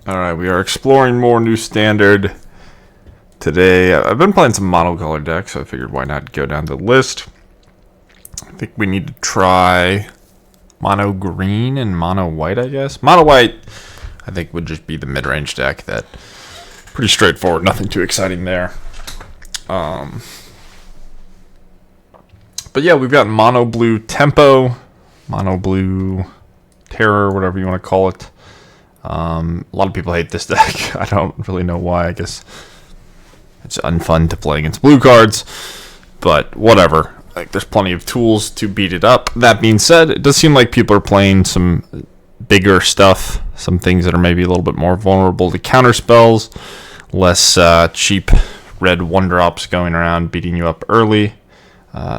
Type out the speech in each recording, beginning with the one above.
Alright, we are exploring more new standard today. I've been playing some monocolor decks, so I figured why not go down the list. I think we need to try mono green and mono white, I guess. Mono white, I think, would just be the mid-range deck. That pretty straightforward, nothing too exciting there. But yeah, we've got mono blue tempo, mono blue terror, whatever you want to call it. A lot of people hate this deck. I don't really know why. I guess it's unfun to play against blue cards, but whatever. Like, there's plenty of tools to beat it up. That being said, it does seem like people are playing some bigger stuff, some things that are maybe a little bit more vulnerable to counter spells, less cheap red 1-drops going around beating you up early.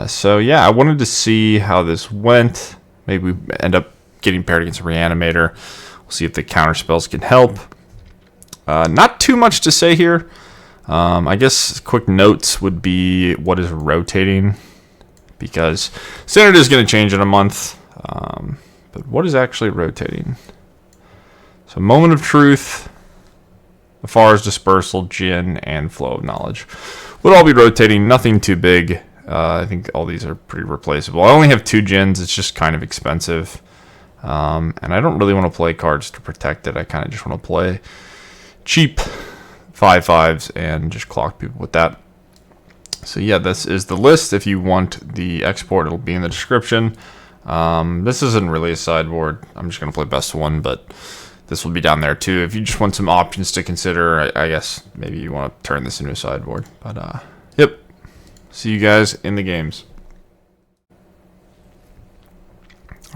So yeah, I wanted to see how this went. Maybe we end up getting paired against a Reanimator. We'll see if the counter spells can help. Not too much to say here. I guess quick notes would be what is rotating, because standard is going to change in a month. But what is actually rotating? So Moment of Truth, Ephara's Dispersal, Djinn, and Flow of Knowledge would all be rotating. Nothing too big. I think all these are pretty replaceable. I only have 2 Djinns. It's just kind of expensive. And I don't really want to play cards to protect it. I kind of just want to play cheap 5/5s and just clock people with that. So yeah, this is the list. If you want the export, it'll be in the description. This isn't really a sideboard. I'm just going to play best one, but this will be down there too. If you just want some options to consider, I guess maybe you want to turn this into a sideboard. But yep. See you guys in the games.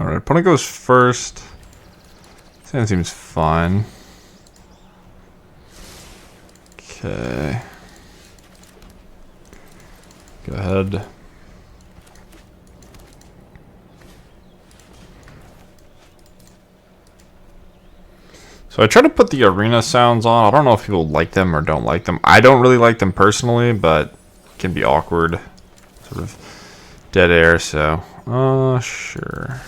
Alright, opponent goes first. That seems fine. Okay. Go ahead. So I try to put the arena sounds on. I don't know if people like them or don't like them. I don't really like them personally, but it can be awkward. Sort of dead air, so sure.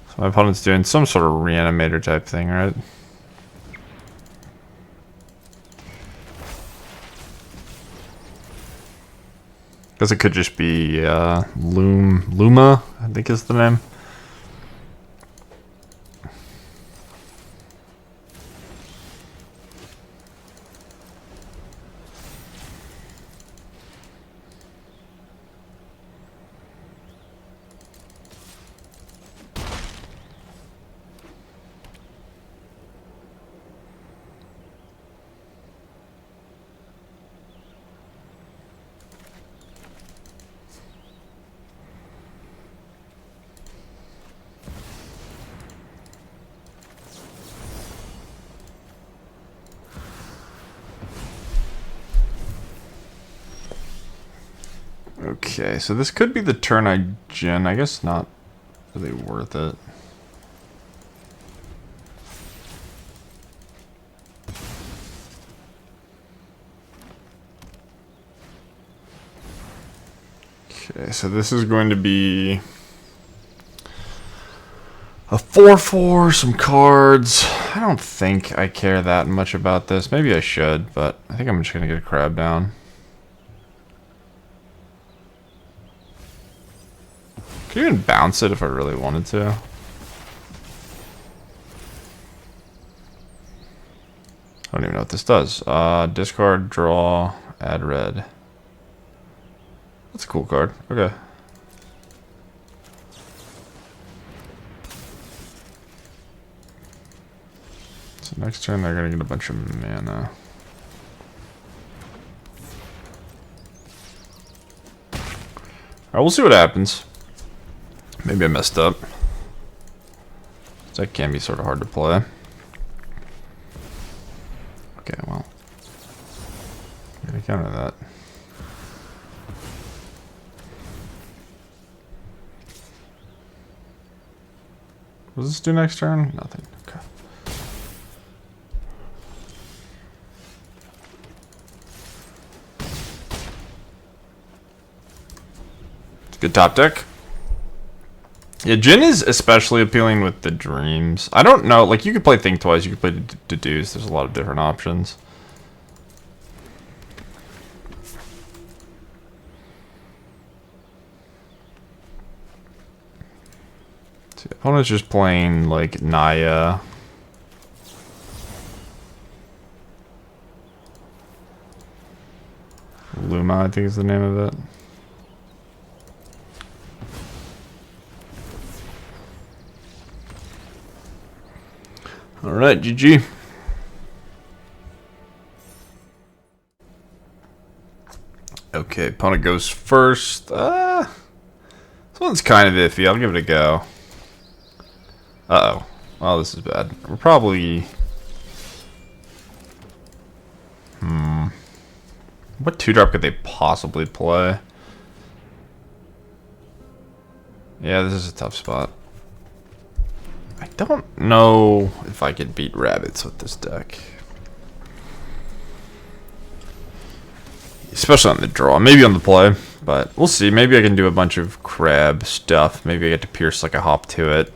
So my opponent's doing some sort of Reanimator type thing, right? Guess it could just be Luma, I think is the name. Okay, so this could be the turn I Djinn. I guess not really worth it. Okay, so this is going to be a 4/4, some cards. I don't think I care that much about this. Maybe I should, but I think I'm just going to get a crab down. Could you even bounce it if I really wanted to? I don't even know what this does. Discard, draw, add red. That's a cool card. Okay. So next turn they're gonna get a bunch of mana. Alright, we'll see what happens. Maybe I messed up. That can be sort of hard to play. Okay, well. I'm gonna counter that. What does this do next turn? Nothing. Okay. It's a good top deck. Yeah, Djinn is especially appealing with the dreams. I don't know, like you could play Think Twice, you could play Deduce. There's a lot of different options. So the opponent's just playing like Naya. Luma, I think is the name of it. Alright, GG. Okay, opponent goes first. This one's kind of iffy. I'll give it a go. Uh-oh. Well, this is bad. We're probably... What 2-drop could they possibly play? Yeah, this is a tough spot. I don't know if I could beat rabbits with this deck. Especially on the draw. Maybe on the play, but we'll see. Maybe I can do a bunch of crab stuff. Maybe I get to pierce like a hop to it.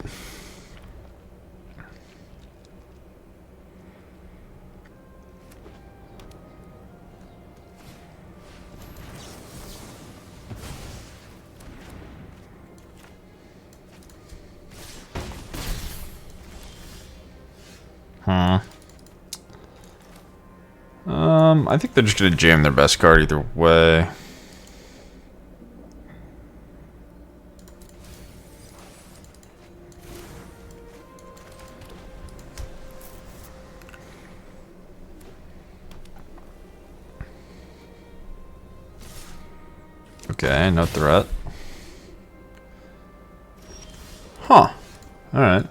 I think they're just gonna jam their best card either way. Okay, no threat. Huh. Alright.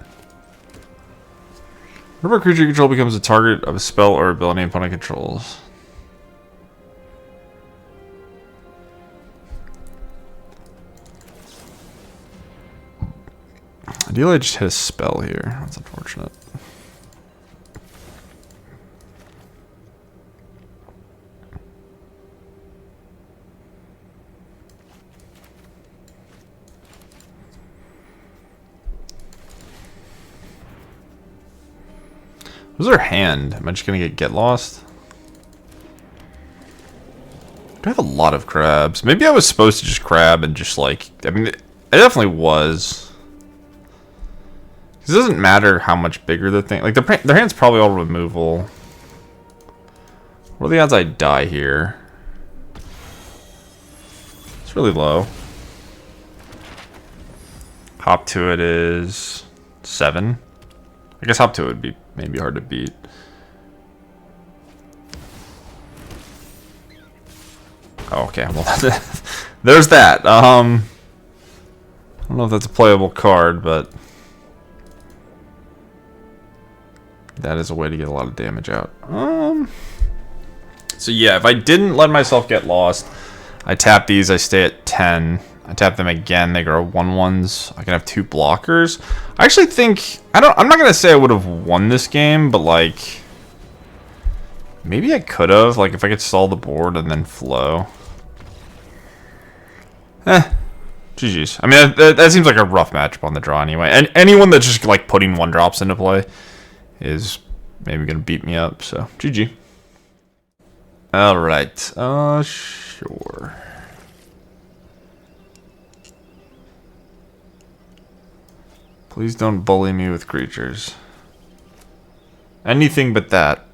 Whenever a creature you control becomes a target of a spell or ability opponent controls. Ideally, I just hit a spell here. That's unfortunate. What's their hand? Am I just gonna get lost? I have a lot of crabs. Maybe I was supposed to just crab and just like... I mean, it definitely was. It doesn't matter how much bigger the thing... Like, their hand's probably all removal. What are the odds I die here? It's really low. Hop to it is 7. I guess hop to it would be maybe hard to beat. Oh, okay, well, there's that. I don't know if that's a playable card, but that is a way to get a lot of damage out. So yeah, if I didn't let myself get lost, I tap these, I stay at 10. I tap them again, they grow 1/1s. I can have 2 blockers. I actually think I'm not gonna say I would have won this game, but like maybe I could have, like if I could stall the board and then flow. GG's. I mean that seems like a rough matchup on the draw anyway. And anyone that's just like putting 1-drops into play is maybe gonna beat me up, so GG. Alright, sure. Please don't bully me with creatures. Anything but that.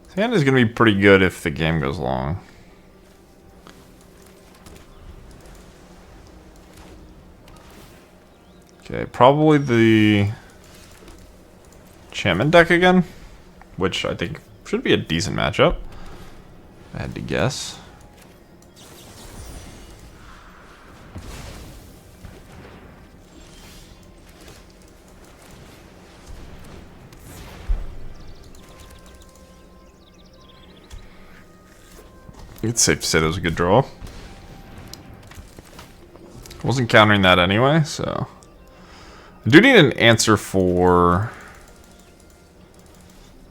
This hand is going to be pretty good if the game goes long. Okay, probably the enchantment deck again, which I think should be a decent matchup. I had to guess. It's safe to say that was a good draw. Wasn't countering that anyway, so... I do need an answer for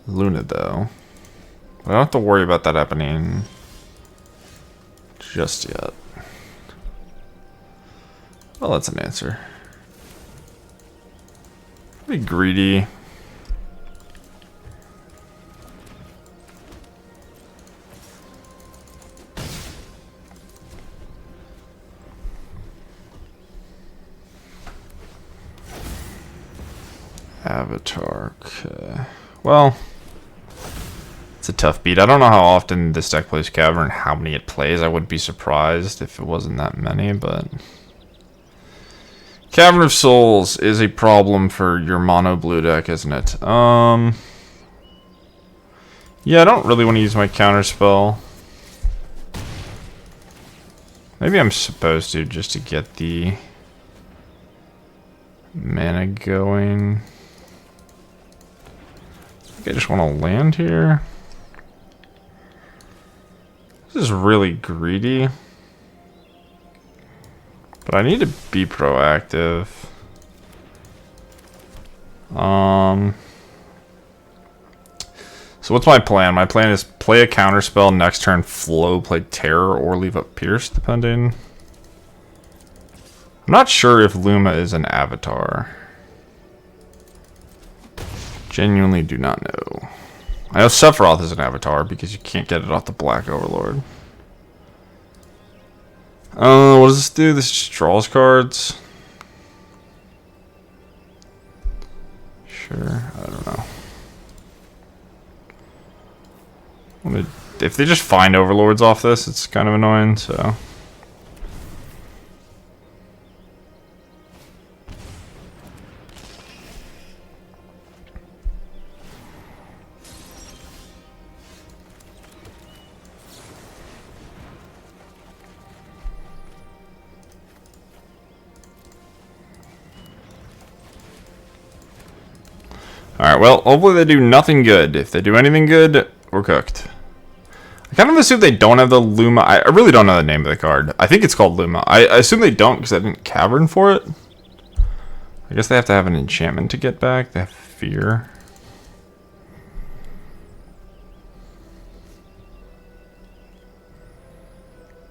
Luna, though. I don't have to worry about that happening just yet. Well, that's an answer. Be greedy. Avatar, okay. Well, it's a tough beat. I don't know how often this deck plays Cavern and how many it plays. I wouldn't be surprised if it wasn't that many, but... Cavern of Souls is a problem for your mono blue deck, isn't it? Yeah, I don't really want to use my counterspell. Maybe I'm supposed to, just to get the mana going. I think I just want to land here. This is really greedy. But I need to be proactive. So what's my plan? My plan is play a counterspell, next turn flow, play Terror, or leave up Pierce, depending. I'm not sure if Luma is an avatar. Genuinely do not know. I know Sephiroth is an avatar because you can't get it off the Black Overlord. What does this do? This just draws cards. Sure, I don't know. If they just find overlords off this, it's kind of annoying, so. Alright, well, hopefully they do nothing good. If they do anything good, we're cooked. I kind of assume they don't have the Luma. I really don't know the name of the card. I think it's called Luma. I assume they don't because I didn't Cavern for it. I guess they have to have an enchantment to get back. They have Fear.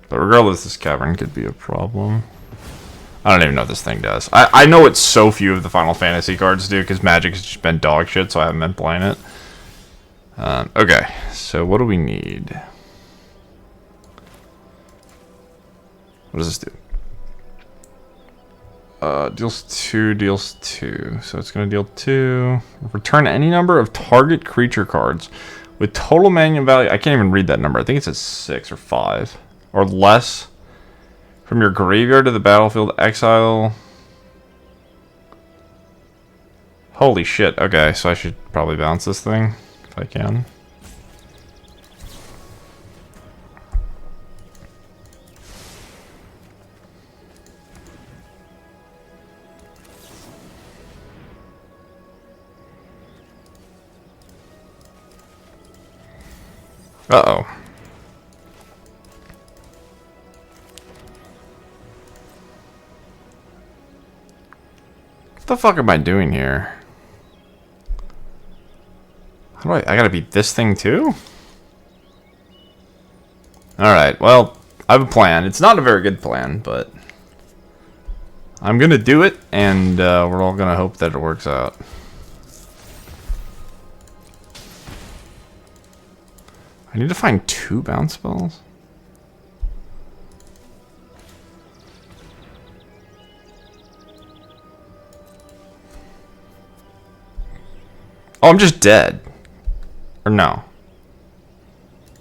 But regardless, this Cavern could be a problem. I don't even know what this thing does. I know what so few of the Final Fantasy cards do because Magic has just been dog shit, so I haven't been playing it. Okay, so what do we need? What does this do? Deals 2, deals 2. So it's going to deal 2. Return any number of target creature cards with total mana value. I can't even read that number. I think it says 6 or 5 or less. From your graveyard to the battlefield, exile. Holy shit. Okay, so I should probably bounce this thing if I can. Uh-oh. What the fuck am I doing here? How do I gotta beat this thing too? Alright, well, I have a plan. It's not a very good plan, but I'm gonna do it, and we're all gonna hope that it works out. I need to find 2 bounce spells. Oh, I'm just dead. Or no.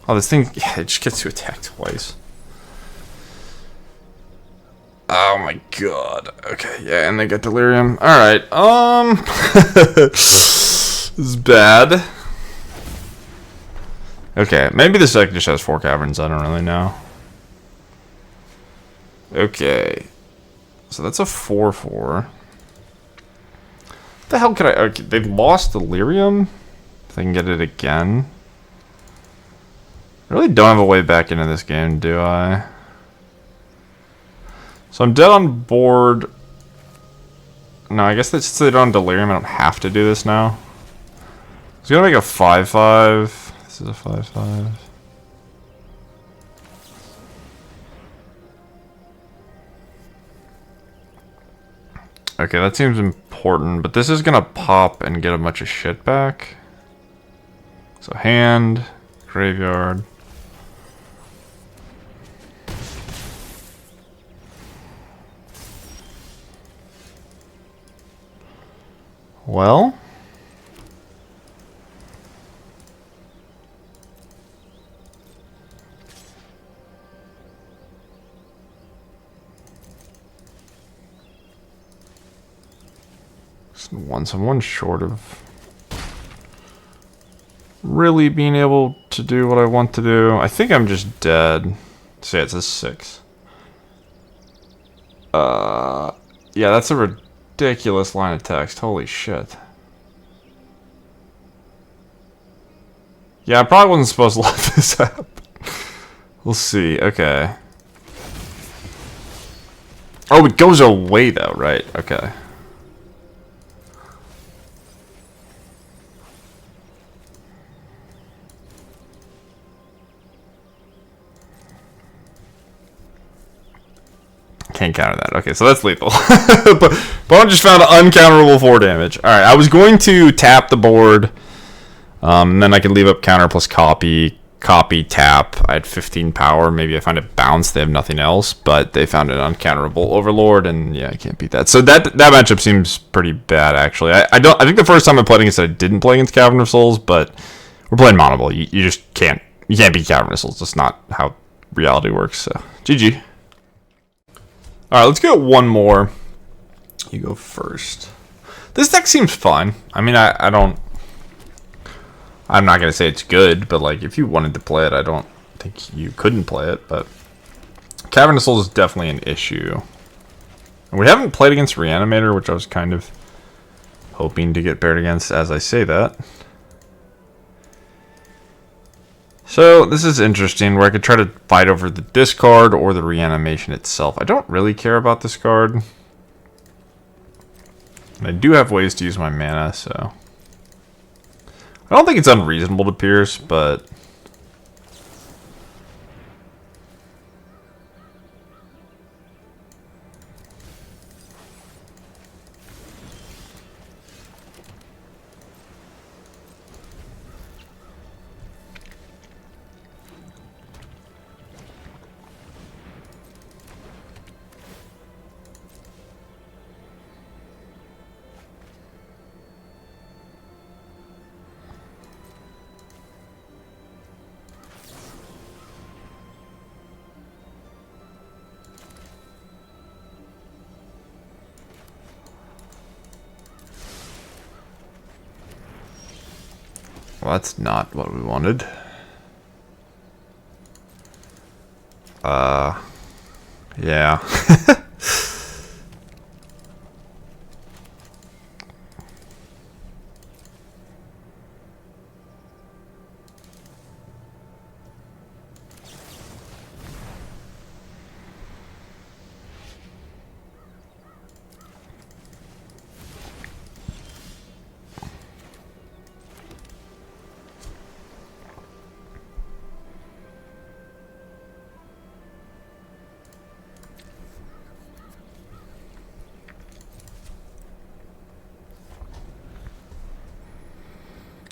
Oh, this thing, yeah, it just gets to attack twice. Oh my god. Okay, yeah, and they get delirium. Alright, this is bad. Okay, maybe this deck just has 4 caverns, I don't really know. Okay. So that's a 4/4. What the hell could I... Okay, they've lost delirium? If they can get it again. I really don't have a way back into this game, do I? So I'm dead on board. No, I guess since they don't have delirium, I don't have to do this now. I was gonna make a 5/5. This is a 5/5. Okay, that seems important, but this is gonna pop and get a bunch of shit back. So hand, graveyard. Well, I'm one short of really being able to do what I want to do. I think I'm just dead. Say it's a 6. Yeah, that's a ridiculous line of text. Holy shit. Yeah, I probably wasn't supposed to let this happen. We'll see. Okay. Oh, it goes away though, right? Okay. Can't counter that. Okay, so that's lethal. But Bone just found uncounterable 4 damage. Alright, I was going to tap the board. And then I could leave up counter plus copy, tap. I had 15 power. Maybe I find it bounce. They have nothing else. But they found an uncounterable Overlord, and yeah, I can't beat that. So that matchup seems pretty bad, actually. I think the first time I played against it, I didn't play against Cavern of Souls, but we're playing Mono Ball. You just can't. You can't beat Cavern of Souls. That's not how reality works. So GG. Alright, let's get one more. You go first. This deck seems fun. I mean, I'm not going to say it's good, but like, if you wanted to play it, I don't think you couldn't play it, but Cavern of Souls is definitely an issue. And we haven't played against Reanimator, which I was kind of hoping to get paired against as I say that. So, this is interesting, where I could try to fight over the discard or the reanimation itself. I don't really care about this card. And I do have ways to use my mana, so... I don't think it's unreasonable to pierce, but... Well, that's not what we wanted. Yeah.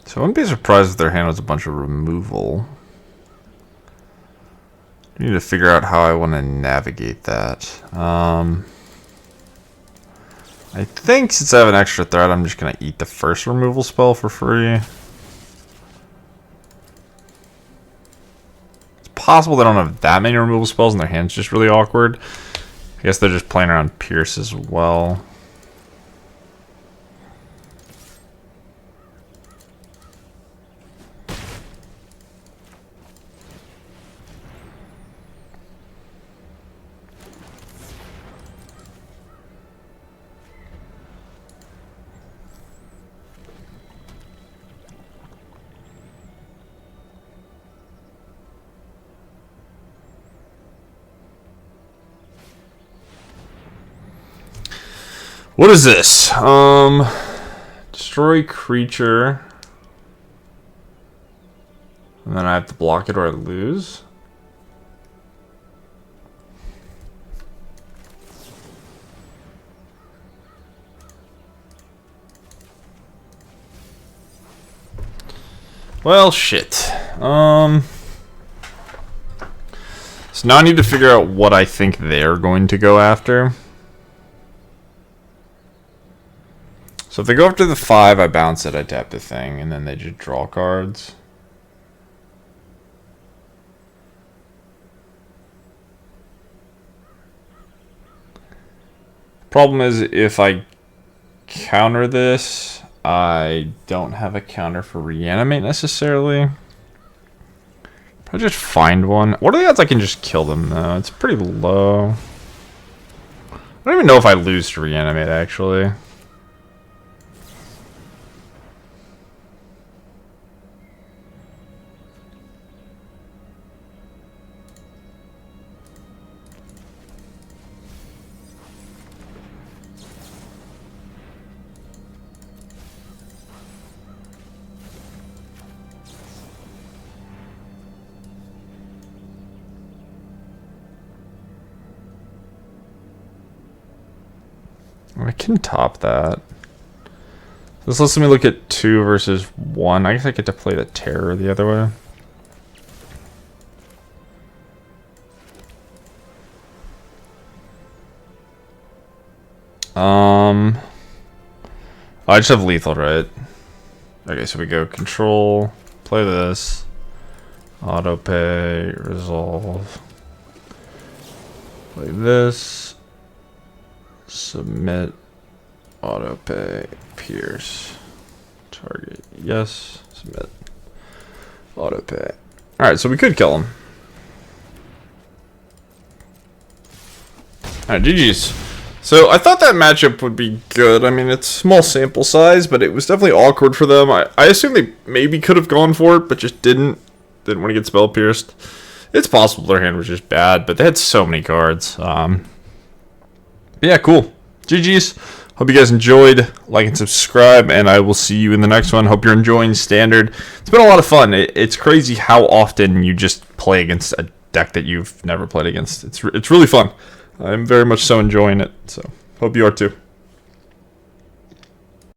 So I wouldn't be surprised if their hand was a bunch of removal. I need to figure out how I want to navigate that. I think since I have an extra threat, I'm just going to eat the first removal spell for free. It's possible they don't have that many removal spells and their hand's just really awkward. I guess they're just playing around Pierce as well. What is this? Destroy creature. And then I have to block it or I lose. Well, shit. So now I need to figure out what I think they're going to go after. So if they go after the 5, I bounce it, I tap the thing, and then they just draw cards. Problem is, if I counter this, I don't have a counter for reanimate necessarily. Probably just find one. What are the odds I can just kill them though? It's pretty low. I don't even know if I lose to reanimate actually. I can top that. This lets me look at 2 versus 1. I guess I get to play the Terror the other way. I just have lethal, right? Okay, so we go control, play this, auto pay, resolve, play this. Submit, auto pay, pierce, target, yes, submit, auto pay. Alright, so we could kill him. Alright, GG's. So I thought that matchup would be good. I mean, it's small sample size, but it was definitely awkward for them. I assume they maybe could have gone for it, but just didn't. Didn't want to get spell pierced. It's possible their hand was just bad, but they had so many cards. Yeah, cool. GG's. Hope you guys enjoyed. Like and subscribe, and I will see you in the next one. Hope you're enjoying Standard. It's been a lot of fun. It's crazy how often you just play against a deck that you've never played against. It's really fun. I'm very much so enjoying it. So hope you are too.